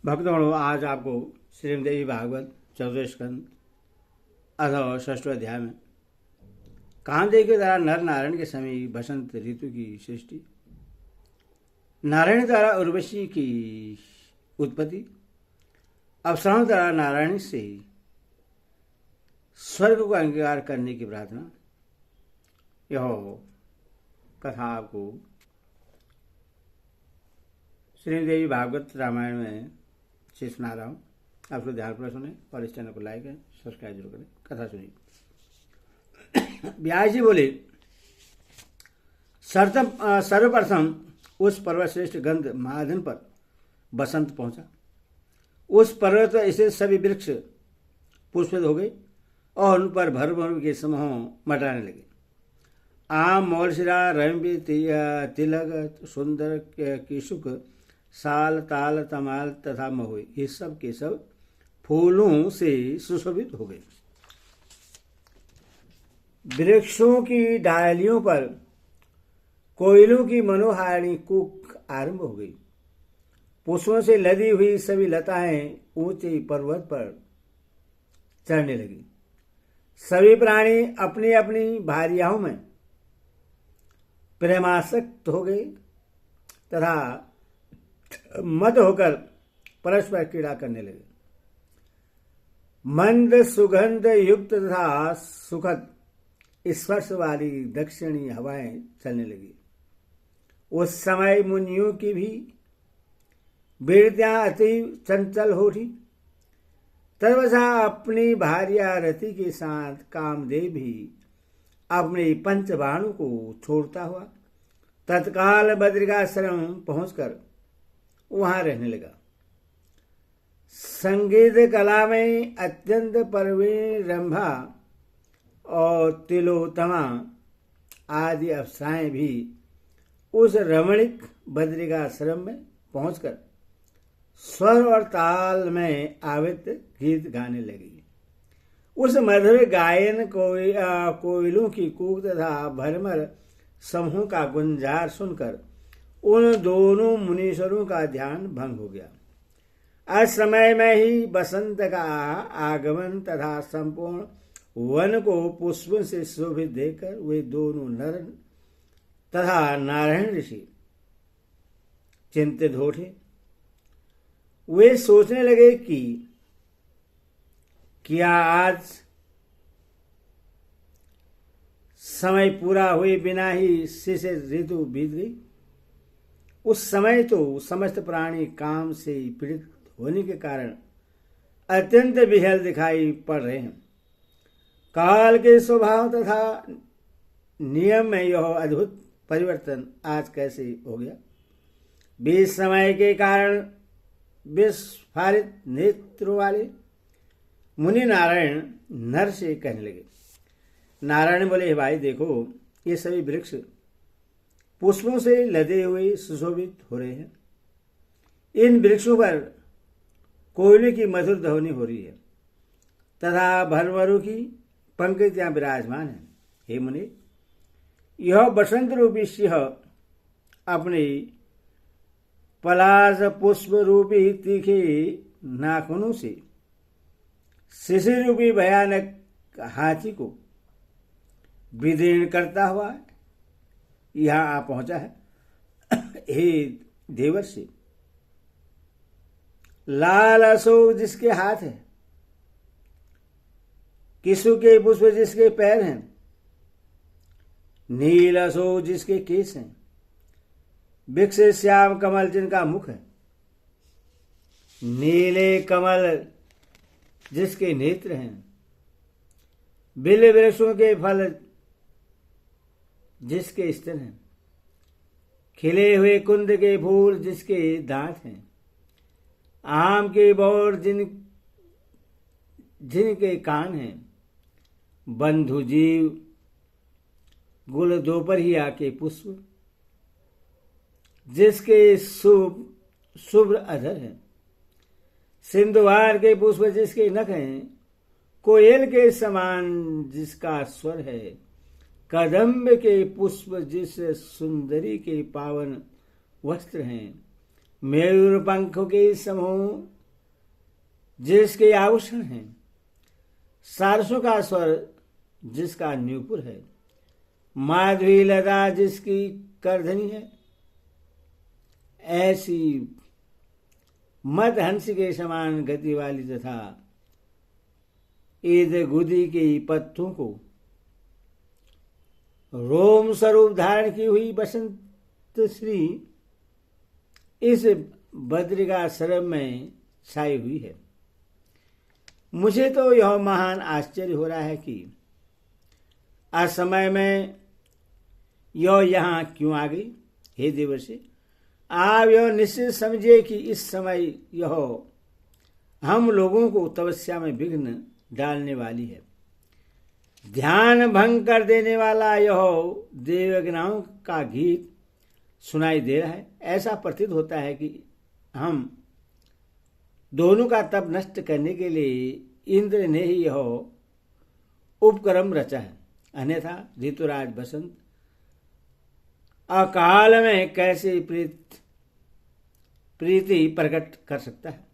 भक्तगणों, आज आपको श्रीमद्देवी भागवत 14 स्कंद अथवा 6वें अध्याय में कामदेव के द्वारा नर नारायण के समय बसंत ऋतु की सृष्टि, नारायण द्वारा उर्वशी की उत्पत्ति, अप्सराओं द्वारा नारायण से स्वर्ग को अंगीकार करने की प्रार्थना, यह कथा आपको श्रीमद्देवी भागवत रामायण में से सुना रहा हूँ। आप लोग ध्यानपूर्वक सुने और इस चैनल को लाइक करें, सब्सक्राइब जरूर करें। कथा सुनिए। व्यास जी बोले, सर्वप्रथम उस पर्वतश्रेष्ठ गंध महाधन पर बसंत पहुंचा। उस पर्वत पर स्थित सभी वृक्ष पुष्पित हो गए और उन पर भर भर के समूह मटराने लगे। आम, मौलशिरा, रंबी, तिलक, सुंदर, किशुक, साल, ताल, तमाल तथा महुए, ये सब के सब फूलों से सुशोभित हो गए। वृक्षों की डालियों पर कोयलों की मनोहारिणी कूक आरंभ हो गई। पुष्पों से लदी हुई सभी लताएं ऊंचे पर्वत पर चढ़ने लगी। सभी प्राणी अपनी अपनी भार्याओं में प्रेमासक्त हो गए तथा मद होकर परस्पर क्रीड़ा करने लगे। मंद सुगंध युक्त तथा सुखद स्पर्श वाली दक्षिणी हवाएं चलने लगी। उस समय मुनियों की भी वृत्तियां अति चंचल हो उठी। तदवशा अपनी भार्या रति के साथ कामदेव भी अपने पंचबाणों को छोड़ता हुआ तत्काल बद्रिकाश्रम पहुंचकर वहां रहने लगा। संगीत कला में अत्यंत परवीन रंभा और तिलोत्तमा आदि अप्सराएं भी उस रमणीक बद्रिकाश्रम में पहुंचकर स्वर और ताल में आवृत गीत गाने लगी। उस मधुर गायन कोयलों की कूक तथा भरमर समूह का गुंजार सुनकर उन दोनों मुनीश्वरों का ध्यान भंग हो गया। आज समय में ही बसंत का आगमन तथा संपूर्ण वन को पुष्पों से शोभित देखकर वे दोनों नर तथा नारायण ऋषि चिंतित हो उठे। वे सोचने लगे कि क्या आज समय पूरा हुए बिना ही शिशिर ऋतु बीत गई। उस समय तो समस्त प्राणी काम से पीड़ित होने के कारण अत्यंत विहल दिखाई पड़ रहे हैं। काल के स्वभाव तथा नियम में यह अद्भुत परिवर्तन आज कैसे हो गया। बीच समय के कारण विस्फारित नेत्रों वाले मुनि नारायण नर से कहने लगे। नारायण बोले, भाई देखो, ये सभी वृक्ष पुष्पों से लदे हुए सुशोभित हो रहे हैं। इन वृक्षों पर कोयले की मधुर ध्वनि हो रही है तथा भरमरों की पंक्तियां विराजमान हैं। हे मुनि, यह बसंत रूपी सिंह अपने पलाश पुष्प रूपी तीखे नाखूनों से शिशिर रूपी भयानक हाथी को विदीर्ण करता हुआ यहां आ पहुंचा है। हे देवर्षि, लाल अशोक जिसके हाथ है, किशु के पुष्प जिसके पैर हैं, नील अशोक जिसके केश हैं, वृक्ष श्याम कमल जिनका मुख है, नीले कमल जिसके नेत्र हैं, बिल वृक्षों के फल जिसके स्तन हैं, खिले हुए कुंद के फूल जिसके दांत हैं, आम के बौर जिनके कान हैं, बंधु जीव गुल दोपहरिया के पुष्प जिसके शुभ्र अधर हैं, सिंधुवार के पुष्प जिसके नख हैं, कोयल के समान जिसका स्वर है, कदम्ब के पुष्प जिस सुंदरी के पावन वस्त्र हैं, मयूर पंखों के समूह जिसके आभूषण हैं, सारसों का स्वर जिसका न्यूपुर है, माधवी लता जिसकी करधनी है, ऐसी मद हंस के समान गति वाली तथा ईद गुदी के पत्तों को रोम स्वरूप धारण की हुई बसंत श्री इस बद्रिका सरब में छाई हुई है। मुझे तो यह महान आश्चर्य हो रहा है कि असमय में यह यहाँ क्यों आ गई। हे देवर्षि, आप यह निश्चित समझिए कि इस समय यह हम लोगों को तपस्या में विघ्न डालने वाली है। ध्यान भंग कर देने वाला यह देवगणाओं का गीत सुनाई दे रहा है। ऐसा प्रतीत होता है कि हम दोनों का तप नष्ट करने के लिए इंद्र ने ही यह उपक्रम रचा है, अन्यथा ऋतुराज बसंत अकाल में कैसे प्रीति प्रकट कर सकता है।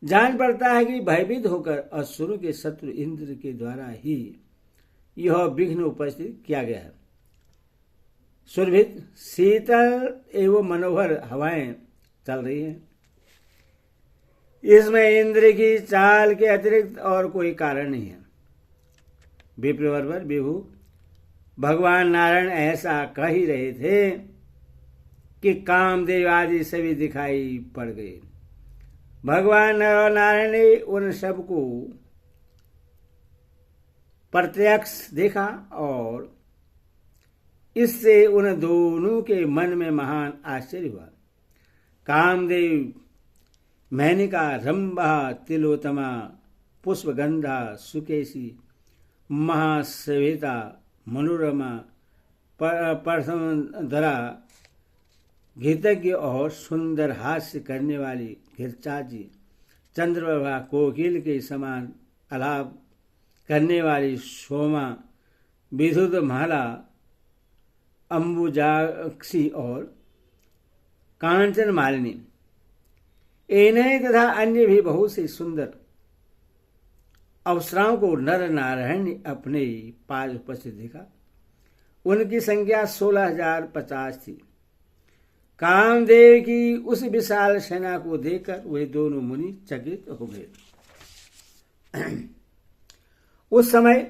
जान पड़ता है कि भयभीत होकर असुरों के शत्रु इंद्र के द्वारा ही यह विघ्न उपस्थित किया गया है। सुरभित शीतल एवं मनोहर हवाएं चल रही हैं। इसमें इंद्र की चाल के अतिरिक्त और कोई कारण नहीं है। विप्रवर विभु भगवान नारायण ऐसा कह ही रहे थे कि कामदेव आदि सभी दिखाई पड़ गए। भगवान नारायण ने उन सबको प्रत्यक्ष देखा और इससे उन दोनों के मन में महान आश्चर्य हुआ। कामदेव मैनिका, रंभा, तिलोत्तमा, पुष्पगंधा, सुकेशी, महाश्वेता, मनोरमा, परसमधरा, गीतज्ञ और सुंदर हास्य करने वाली घिरचाची, चंद्रप्रभा, कोकिल के समान आलाप करने वाली सोमा, विद्युत माला, अंबुजाक्षी और कांचन मालिनी, इन्हें तथा अन्य भी बहुत सी सुंदर अप्सराओं को नर नारायण ने अपने पास उपस्थित देखा। उनकी संख्या 16,050 थी। कामदेव की उस विशाल सेना को देखकर वे दोनों मुनि चकित हो गए। उस समय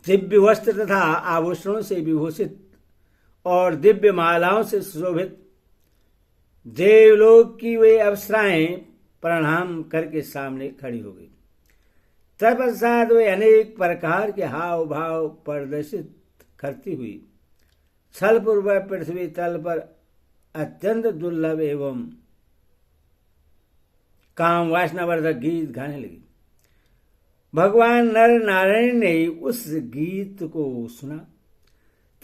दिव्य वस्त्र तथा आभूषणों से विभूषित और दिव्य मालाओं से सुशोभित देवलोक की वे अप्सराएं प्रणाम करके सामने खड़ी हो गई। तत्पश्चात वे अनेक प्रकार के हाव भाव प्रदर्शित करती हुई छलपूर्वक पृथ्वी तल पर अत्यंत दुर्लभ एवं काम वासनावर्धक गीत गाने लगी। भगवान नर नारायण ने उस गीत को सुना।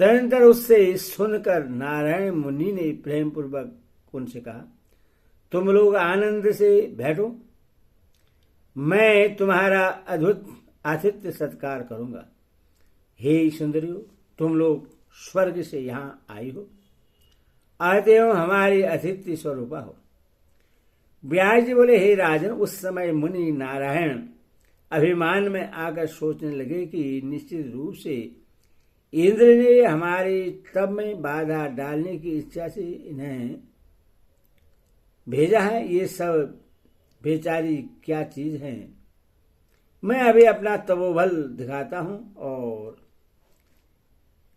तदनंतर उससे सुनकर नारायण मुनि ने प्रेम पूर्वक उनसे कहा, तुम लोग आनंद से बैठो, मैं तुम्हारा अद्भुत आतिथ्य सत्कार करूंगा। हे सुंदरियों, तुम लोग स्वर्ग से यहाँ आई हो, अतएव हमारी अतिथि स्वरूपा हो। व्यास जी बोले, हे राजन, उस समय मुनि नारायण अभिमान में आकर सोचने लगे कि निश्चित रूप से इंद्र ने हमारे तप में बाधा डालने की इच्छा से इन्हें भेजा है। ये सब बेचारी क्या चीज है। मैं अभी अपना तपोबल दिखाता हूं और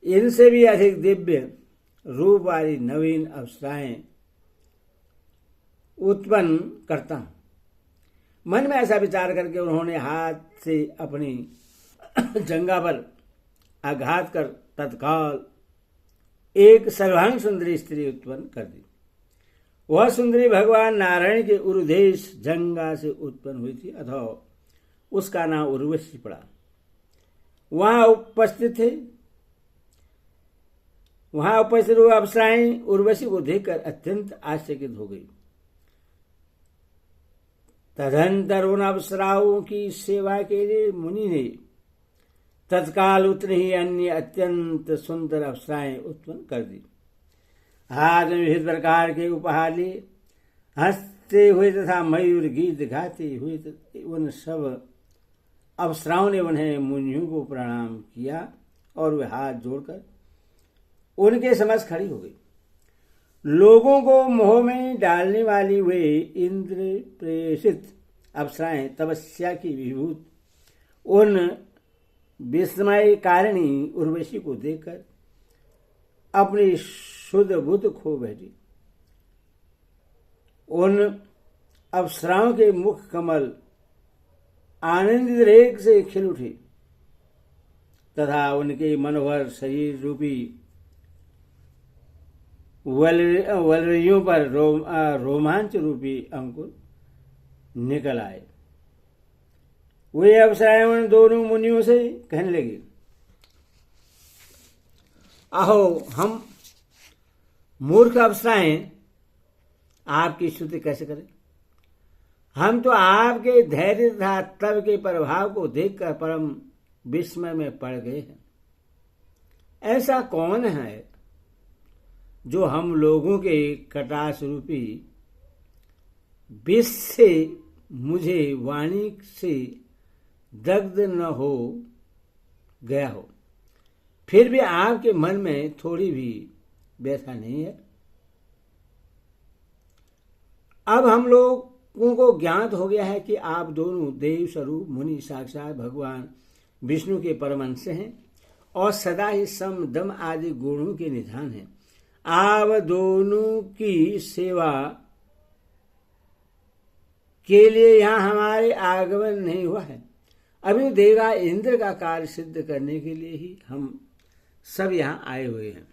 इनसे भी अधिक दिव्य रूप वाली नवीन अप्सराएं उत्पन्न करता हूं। मन में ऐसा विचार करके उन्होंने हाथ से अपनी जंघा पर आघात कर तत्काल एक सर्वांग सुंदरी स्त्री उत्पन्न कर दी। वह सुंदरी भगवान नारायण के उरुदेश जंगा से उत्पन्न हुई थी, अथवा उसका नाम उर्वशी पड़ा। वहां उपस्थित हुए अप्सराएं उर्वशी को देखकर अत्यंत आश्चर्यचकित हो गई। तदंतर उन अप्सराओं की सेवा के लिए मुनि ने तत्काल उतनी ही अन्य अत्यंत सुंदर अप्सराएं उत्पन्न कर दी। हाथ में विविध प्रकार के उपहार लिए हंसते हुए तथा मयूर गीत गाते हुए उन सब अप्सराओं ने उन्हें मुनियों को प्रणाम किया और वे हाथ जोड़कर उनके समक्ष खड़ी हो गई। लोगों को मोह में डालने वाली वे इंद्र प्रेषित अप्सराएं तपस्या की विभूत उन विस्मय कारिणी उर्वशी को देखकर अपनी शुद्ध बुद्ध खो बैठी। उन अप्सराओं के मुख कमल आनंदित रेख से खिल उठे तथा उनके मनोहर शरीर रूपी वलरियों पर रोमांच रूपी अंकुर निकल आए। वे अप्सराएं उन दोनों मुनियों से कहने लगी, अहो हम मूर्ख अप्सराएं आपकी स्तुति कैसे करें। हम तो आपके धैर्य तथा तप के प्रभाव को देखकर परम विस्मय में पड़ गए हैं। ऐसा कौन है जो हम लोगों के कटाक्ष रूपी विष से मुझे वाणी से दग्ध न हो गया हो, फिर भी आपके मन में थोड़ी भी व्यथा नहीं है। अब हम लोगों को ज्ञात हो गया है कि आप दोनों देव स्वरूप मुनि साक्षात भगवान विष्णु के परमंश हैं और सदा ही सम दम आदि गुणों के निधान हैं। आप दोनों की सेवा के लिए यहाँ हमारे आगमन नहीं हुआ है। अभी देवा इंद्र का कार्य सिद्ध करने के लिए ही हम सब यहाँ आए हुए हैं।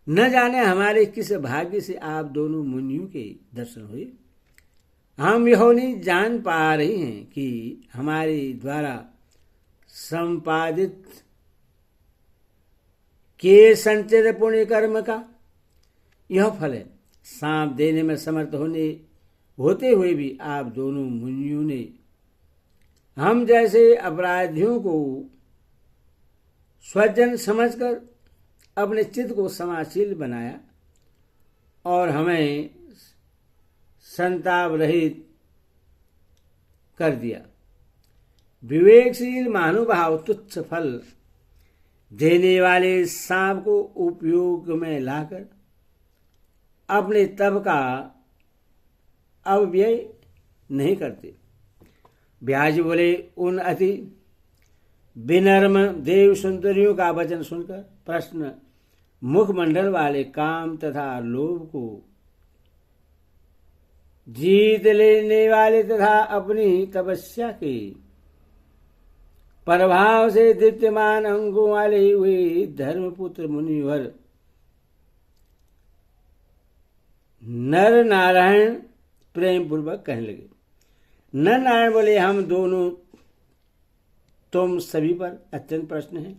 न जाने हमारे किस भाग्य से आप दोनों मुनियों के दर्शन हुए। हम यह नहीं जान पा रहे हैं कि हमारे द्वारा संपादित के संचित पुण्य कर्म का यह फल है। सांप देने में समर्थ होते हुए भी आप दोनों मुनियों ने हम जैसे अपराधियों को स्वजन समझकर अपने चित्त को समाशील बनाया और हमें संताप रहित कर दिया। विवेकशील महानुभाव तुच्छ फल देने वाले सांप को उपयोग में लाकर अपने तप का अव्यय नहीं करते। ब्याज बोले, उन अति विनर्म देव सुंदरियों का वचन सुनकर प्रश्न मुखमंडल वाले काम तथा लोभ को जीत लेने वाले तथा अपनी तपस्या के प्रभाव से दीप्यमान अंगों वाले हुए धर्मपुत्र मुनिवर नर नारायण प्रेम पूर्वक कहने लगे। नर नारायण बोले, हम दोनों तुम सभी पर अत्यंत प्रश्न है।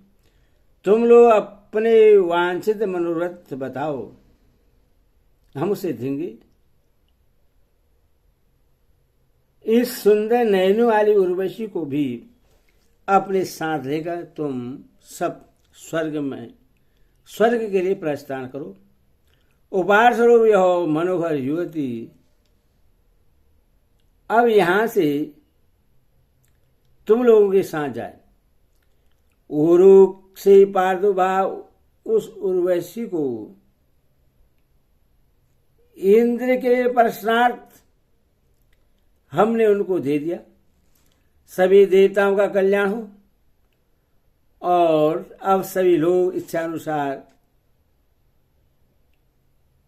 तुम लोग अपने वांछित मनोरथ बताओ, हम उसे देंगे। इस सुंदर नयनों वाली उर्वशी को भी अपने साथ लेकर तुम सब स्वर्ग के लिए प्रस्थान करो। उपहार स्वरूप यह मनोहर युवती अब यहां से तुम लोगों के साथ जाए। उरुक से प्रादुर्भाव उस उर्वशी को इंद्र के प्रश्नार्थ हमने उनको दे दिया। सभी देवताओं का कल्याण हो और अब सभी लोग इच्छानुसार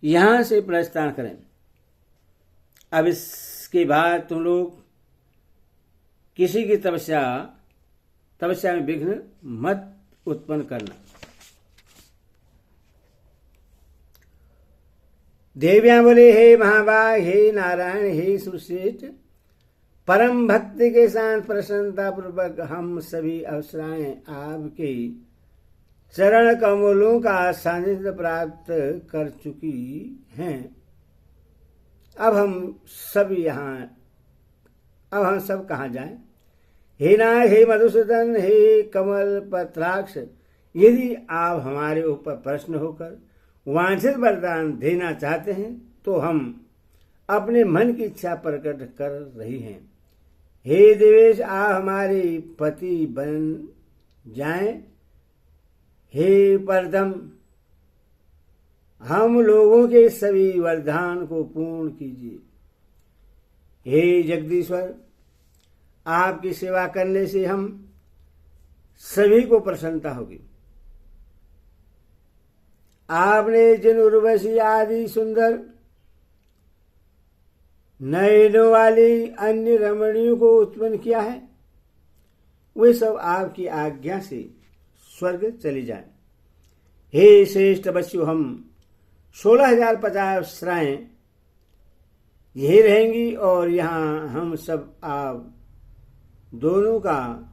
यहां से प्रस्थान करें। अब इसके बाद तुम लोग किसी की तपस्या में विघ्न मत उत्पन्न करना। देवियां बोले, हे महाभाग, हे नारायण, हे सुश्रेष्ठ, परम भक्ति के साथ प्रसन्नता पूर्वक हम सभी अप्सराएं आपके चरण कमलों का सानिध्य प्राप्त कर चुकी हैं। अब हम सब कहाँ जाएं? हे नाय, हे मधुसूदन, हे कमल पत्राक्ष, यदि आप हमारे ऊपर प्रश्न होकर वांछित वरदान देना चाहते हैं तो हम अपने मन की इच्छा प्रकट कर रही हैं। हे देवेश, आप हमारे पति बन जाएं। हे परदम, हम लोगों के सभी वरदान को पूर्ण कीजिए। हे जगदीश्वर, आपकी सेवा करने से हम सभी को प्रसन्नता होगी। आपने जिन उर्वशी आदि सुंदर नयनों वाली अन्य रमणियों को उत्पन्न किया है, वे सब आपकी आज्ञा से स्वर्ग चले जाएं। हे श्रेष्ठ बच्चों, हम 16,050 अप्सराएं यही रहेंगी और यहाँ हम सब आप दोनों का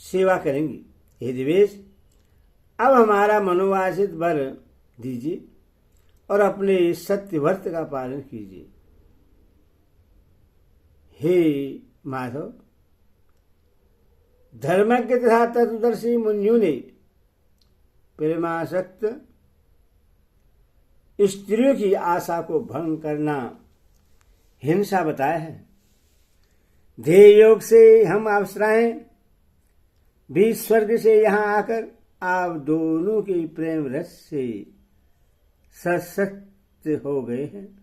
सेवा करेंगी। हे देवेश, अब हमारा मनोवांछित वर दीजिए और अपने सत्य व्रत का पालन कीजिए। हे माधव, धर्मज्ञ तथा तत्वदर्शी मुनियों ने प्रेमासक्त स्त्रियों की आशा को भंग करना हिंसा बताया है। ध्येय योग से हम अप्सराएं भी स्वर्ग से यहाँ आकर आप दोनों के प्रेम रस से सशक्त हो गए हैं।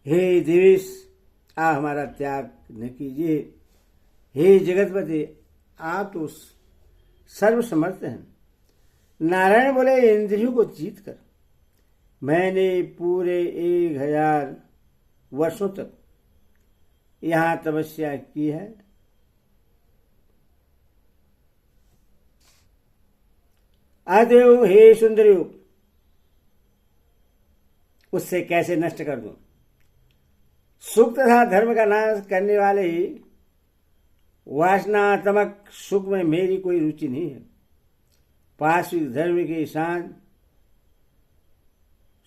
हे देवेश, आप हमारा त्याग न कीजिए। हे जगतपति, आप तो सर्वसमर्थ हैं। नारायण बोले, इंद्रियों को जीत कर मैंने पूरे 1000 वर्षों तक यहाँ तपस्या की है। अतएव हे सुंदरियों, उससे कैसे नष्ट कर दूं? सुख तथा धर्म का नाश करने वाले वासनात्मक सुख में मेरी कोई रुचि नहीं है। पार्श्विक धर्म के साथ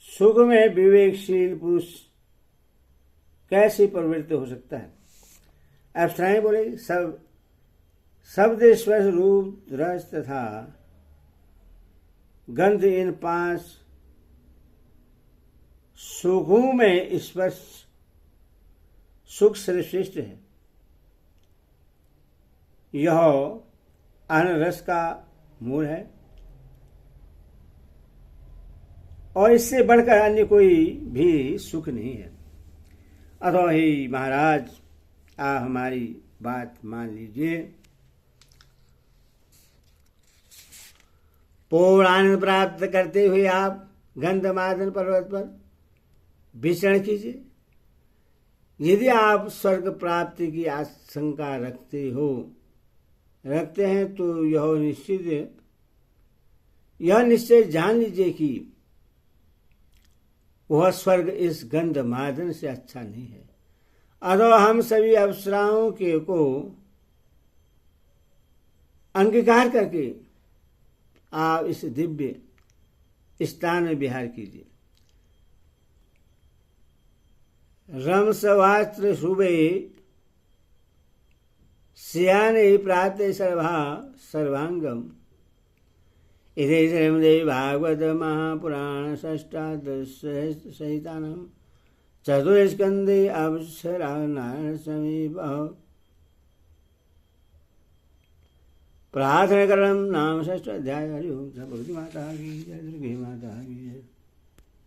सुख में विवेकशील पुरुष कैसे प्रवृत्त हो सकता है? अप्सराएं बोले, सब शब्द स्पर्श रूप रस तथा गंध, इन 5 सुखों में स्पर्श सुख सर्वश्रेष्ठ है। यह अन्न रस का मूल है और इससे बढ़कर अन्य कोई भी सुख नहीं है। अतः हे महाराज, आप हमारी बात मान लीजिए। पूर्ण आनंद प्राप्त करते हुए आप गंधमादन पर्वत पर विचरण कीजिए। यदि आप स्वर्ग प्राप्ति की आशंका रखते हैं तो यह निश्चय जान लीजिए कि वह स्वर्ग इस गंधमादन से अच्छा नहीं है। अतः हम सभी अप्सराओं को अंगीकार करके आप इस दिव्य स्थान में विहार कीजिए। रमसवास्त्र शुभे श्याने प्राते सर्वांगम। इति श्रीमद्देवी भागवत महापुराण षष्ठादश सहितानां चतुर्स्कन्धे अप्सरा नारायण समीप प्रार्थना करम नाम षष्ठ अध्याय। हरि ओम। भगवती माता की जय, दुर्गे माता की जय।